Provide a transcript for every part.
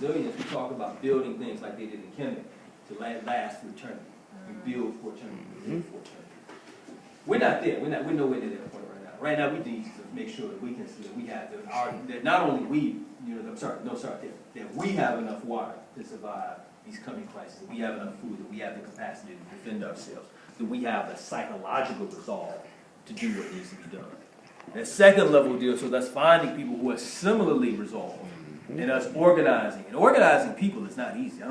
resilience, we talk about building things like they did in Kemet to last for eternity. We build for eternity. We build for eternity. We're not there. We're nowhere near that point right now. Right now, we need to make sure that we can see that we have that not only we, that we have enough water to survive these coming crises. That we have enough food. That we have the capacity to defend ourselves. That we have the psychological resolve to do what needs to be done. That second level deal, so that's finding people who are similarly resolved and us organizing. And organizing people is not easy.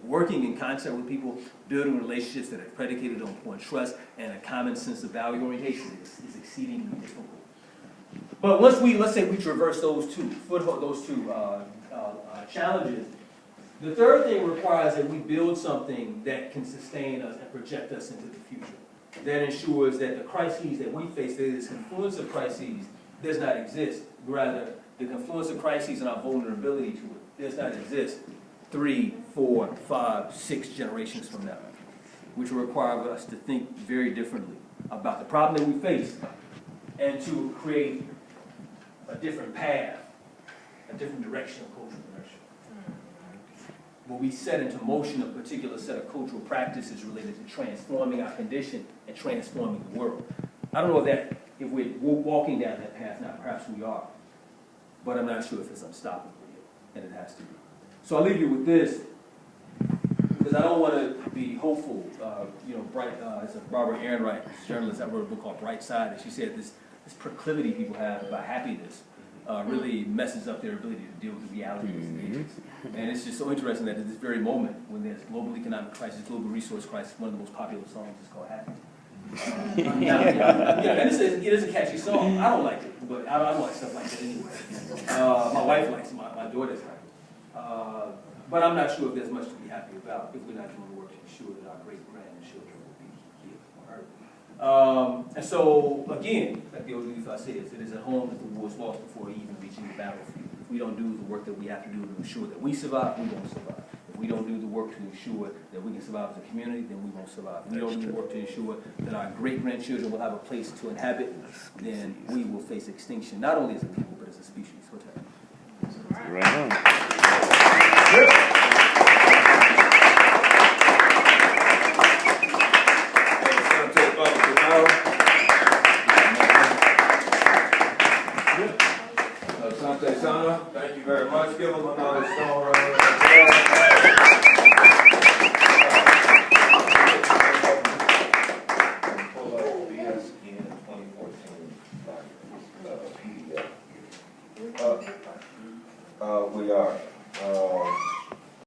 Working in concert with people, building relationships that are predicated on trust and a common sense of value orientation is exceedingly difficult. But once let's say we traverse those two challenges, the third thing requires that we build something that can sustain us and project us into the future. That ensures that the crises that we face, this confluence of crises, does not exist. Rather, the confluence of crises and our vulnerability to it does not exist 3, 4, 5, 6 generations from now, which will require us to think very differently about the problem that we face and to create a different path, a different direction, cultural direction. Where we set into motion a particular set of cultural practices related to transforming our condition and transforming the world. I don't know if we're walking down that path now, perhaps we are, but I'm not sure if it's unstoppable yet, and it has to be. So I'll leave you with this, because I don't want to be hopeful. It's a Barbara Ehrenreich, journalist, that wrote a book called Bright Side, and she said this proclivity people have about happiness really messes up their ability to deal with the reality of these nations. And it's just so interesting that at this very moment, when there's global economic crisis, global resource crisis, one of the most popular songs is called Happy. And it is a catchy song. I don't like it, but I like stuff like that anyway. My wife likes it, my daughters like it. But I'm not sure if there's much to be happy about if we're not doing the work to ensure that our great-grandchildren will be here on Earth. And so, again, like the old Levi says, it is at home that the war is lost before even reaching the battlefield. If we don't do the work that we have to do to ensure that we survive, we won't survive. If we don't do the work to ensure that we can survive as a community, then we won't survive. If we don't do the work to ensure that our great-grandchildren will have a place to inhabit, then we will face extinction, not only as a people, but as a species. What's happening? Right on. Thank you very much. Give them another strong round.